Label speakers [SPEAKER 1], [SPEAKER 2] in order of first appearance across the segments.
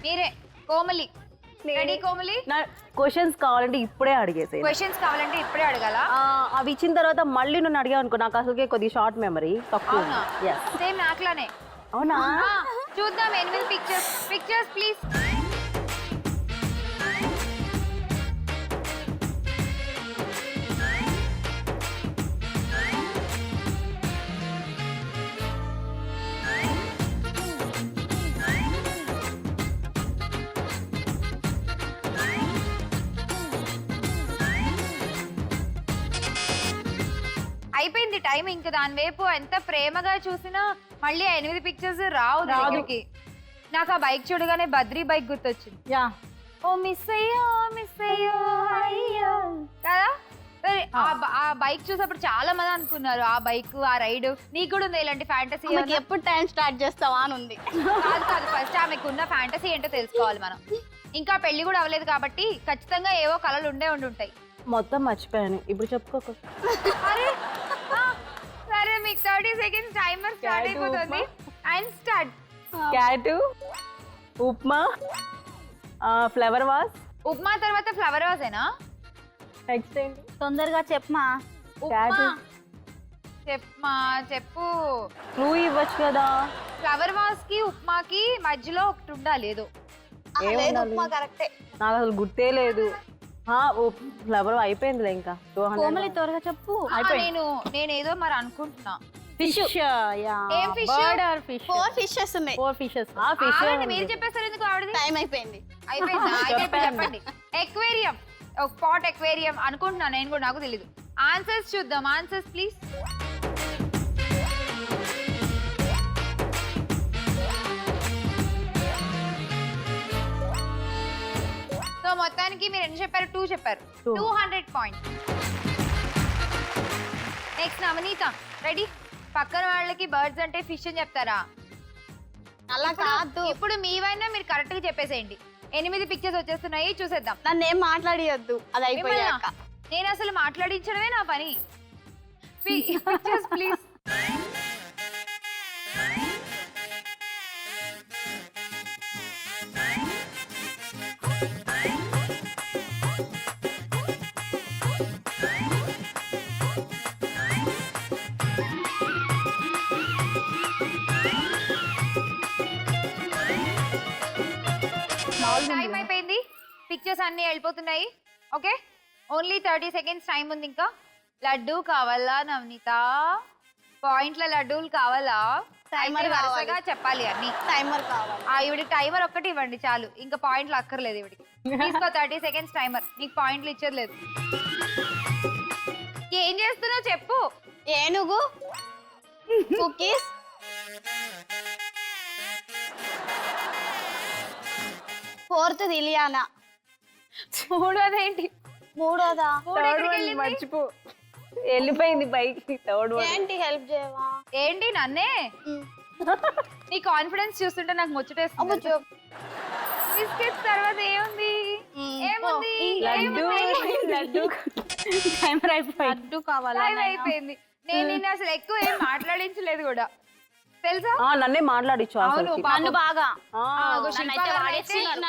[SPEAKER 1] మీరే కోమలి. రెడీ కోమలి?
[SPEAKER 2] నా క్వశ్చన్స్ కావాలంటే ఇప్పుడే అడిగేసే.
[SPEAKER 1] క్వశ్చన్స్ కావాలంటే ఇప్పుడే అడగాల.
[SPEAKER 2] అవి ఇచ్చిన తర్వాత మళ్ళీ నువ్వు అడిగావు అనుకో, నాకు అసలుకే కొద్ది షార్ట్ మెమరీ తక్కువ.
[SPEAKER 1] సేమ్ నాకులానే.
[SPEAKER 2] అవునా?
[SPEAKER 1] చూద్దాం 8 పిక్చర్స్. Pictures please. అయిపోయింది టైం. ఇంకా దాని వైపు ఎంత ప్రేమగా చూసినా మళ్ళీ 8 పిక్చర్స్ రావు దగ్గరికి. నాకు ఆ బైక్ చూడగానే బద్రీ బైక్ గుర్తొచ్చింది. ఓ మిస్ అయ్యో అయ్యో కదా. ఆ బైక్ చూసినప్పుడు చాలా మంది అనుకున్నారు ఆ బైక్ ఆ రైడ్. నీకు కూడా ఉంది ఇలాంటి ఫ్యాంటసీ?
[SPEAKER 3] ఎప్పుడు టైం స్టార్ట్ చేస్తావా అని ఉంది.
[SPEAKER 1] కాదు ఫస్ట్ ఆమెకు ఉన్న ఫ్యాంటసీ ఏంటో తెలుసుకోవాలి మనం. ఇంకా పెళ్లి కూడా అవ్వలేదు కాబట్టి ఖచ్చితంగా ఏవో కళలు ఉండి ఉంటాయి.
[SPEAKER 2] మొత్తం మర్చిపోయాను, ఇప్పుడు చెప్పుకోకు.
[SPEAKER 1] సరే మీకు 30 సెకండ్స్ టైమర్ స్టార్ట్ అయిపోతుంది. And start.
[SPEAKER 2] Cat, upma, flower vase.
[SPEAKER 1] Upma తర్వాత ఫ్లవర్ వాసేనా?
[SPEAKER 2] నెక్స్ట్ ఏంటి?
[SPEAKER 3] తొందరగా చెప్పమా.
[SPEAKER 1] ఉప్మా చెప్పు.
[SPEAKER 2] క్లూ ఇవ్వచ్చు కదా.
[SPEAKER 1] ఫ్లవర్ వాస్ కి ఉప్మాకి మధ్యలో ఒకటి ఉండాలి ఏదో.
[SPEAKER 3] ఉప్మా కరెక్టే.
[SPEAKER 2] నాకు అసలు గుర్తే లేదు. ఫ్లవర్ అయిపోయిందిలే. ఇంకా
[SPEAKER 3] కోమలి త్వరగా చెప్పు.
[SPEAKER 1] నేనేదో మరి అనుకుంటున్నా.
[SPEAKER 2] ఫిష్.
[SPEAKER 1] ఏం fish?
[SPEAKER 3] Bird or fish? 4 fishes ఉన్నాయి.
[SPEAKER 2] 4 ఫిషెస్.
[SPEAKER 1] మీరు చెప్పేస్తారు ఎందుకు? ఆవిడది
[SPEAKER 3] టైం అయిపోయింది.
[SPEAKER 1] చెప్పండి. ఎక్వేరియం. ఒక పాట్ ఎక్వేరియం అనుకుంటున్నా నేను కూడా, నాకు తెలీదు. ఆన్సర్స్ చూద్దాం. Answers please. సో మొత్తానికి మీరు ఎన్ని చెప్పారు? 2 చెప్పారు. 200 పాయింట్స్. నెక్స్ట్ నవనీత రెడీ? పక్కన వాళ్ళకి బర్డ్స్ అంటే ఫిష్ అని చెప్తారా?
[SPEAKER 3] అలా కాదు.
[SPEAKER 1] ఇప్పుడు మీవైనా మీరు కరెక్ట్ గా చెప్పేసేయండి. 8 పిక్చర్స్ వచ్చేస్తున్నాయి, చూసేద్దాం.
[SPEAKER 3] నన్ను ఏం మాట్లాడియొద్దు, అది అయిపోయాక.
[SPEAKER 1] నేను అసలు మాట్లాడించడమే నా పని. Pictures please. టైం అయిపోయింది. పిక్చర్స్ అన్ని వెళ్ళిపోతున్నాయి. ఓకే, ఓన్లీ 30 సెకండ్స్ టైం ఉంది. ఇంకా లడ్డు కావాలా నవనీత? పాయింట్ల లడ్డూలు కావాలా? వరుసగా చెప్పాలి అన్ని.
[SPEAKER 3] టైమర్ కావాలి.
[SPEAKER 1] ఈవిడికి టైమర్ ఒక్కటి ఇవ్వండి చాలు, ఇంకా పాయింట్లు అక్కర్లేదు ఇవిడికి. తీసుకో 30 సెకండ్స్ టైమర్. నీకు పాయింట్లు ఇచ్చేది లేదు. ఏం చేస్తున్నావు చెప్పు.
[SPEAKER 3] ఏనుగు, కుకీస్, ఫోర్త్ ఇలియానా,
[SPEAKER 1] మూడోదేంటి?
[SPEAKER 3] మూడోదా?
[SPEAKER 2] మర్చిపో, వెళ్ళిపోయింది పైకి. థర్డ్ వన్
[SPEAKER 3] ఏంటి? హెల్ప్ చేయవా?
[SPEAKER 1] ఏంటి నన్నే? నీ కాన్ఫిడెన్స్ చూస్తుంటే నాకు ముచ్చటేస్తుంది. బిస్కెట్స్ తర్వాత ఏముంది?
[SPEAKER 2] లడ్డు. టైమర్ అయిపోయింది.
[SPEAKER 3] లడ్డు కావాలా?
[SPEAKER 1] టైం అయిపోయింది. నేను నిన్ను అసలు ఎక్కువ ఏం మాట్లాడించలేదు కూడా తెలుసా?
[SPEAKER 2] నన్నే మాట్లాడిచ్చు.
[SPEAKER 3] నన్ను బాగా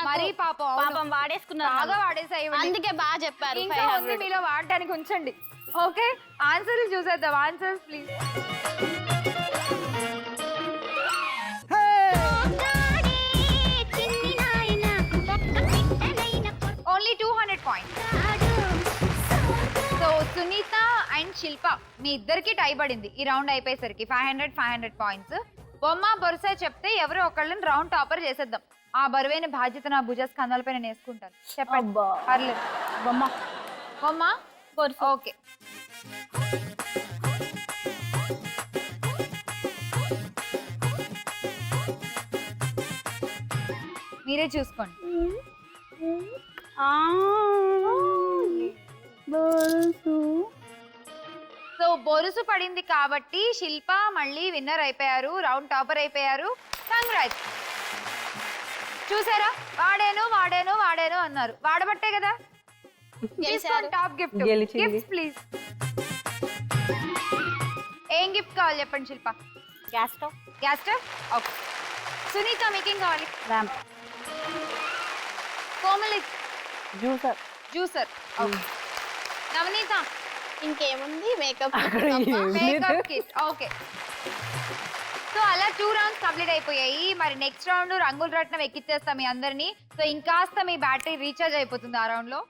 [SPEAKER 1] మరీ పాపం
[SPEAKER 3] వాడేసుకున్నారు.
[SPEAKER 1] బాగా వాడేసాయి.
[SPEAKER 3] అందుకే బాగా చెప్పారు.
[SPEAKER 1] ఇంకా ఉంది మీలో వాడటానికి, ఉంచండి. ఓకే, ఆన్సర్స్ చూసేద్దాం. Answers please. Only 200 points. So Sunitha and Shilpa మీ ఇద్దరికి టై పడింది ఈ రౌండ్ అయిపోయేసరికి. 500 పాయింట్స్. బొమ్మ బొరుస చెప్తే ఎవరో ఒకళ్ళని రౌండ్ టాపర్ చేసేద్దాం. ఆ బరువైన బాధ్యత నా భుజ స్కంధాలపై నేను వేసుకుంటాను. చెప్పండి. పర్లేదు. బొమ్మ బొరుస. ఓకే, మీరే చూసుకోండి. సో బొరుసు పడింది కాబట్టి శిల్ప మళ్ళీ విన్నర్ అయిపోయారు, రౌండ్ టాపర్ అయిపోయారు. కంగ్రాట్స్. చూసారా, వాడాను అన్నారు. వాడబట్టే కదా టాప్ గిఫ్ట్. Gifts please. ఏం గిఫ్ట్ కావాలి చెప్పండి Shilpa?
[SPEAKER 3] Gas stove.
[SPEAKER 1] Gas stove. Okay. Sunitha మీకేం కావాలి?
[SPEAKER 3] Ramp.
[SPEAKER 1] Komali
[SPEAKER 2] juicer.
[SPEAKER 1] Juicer. Navaneetha
[SPEAKER 3] ఇంకేముంది makeup
[SPEAKER 1] makeup kit. Okay, so అలా 2 రౌండ్స్ కంప్లీట్ అయిపోయాయి. మరి నెక్స్ట్ రౌండ్ రంగుల రత్నం ఎక్కిచ్చేస్తాం మీ అందరినీ. సో ఇంకాస్త మీ బ్యాటరీ రీఛార్జ్ అయిపోతుంది ఆ రౌండ్ లో.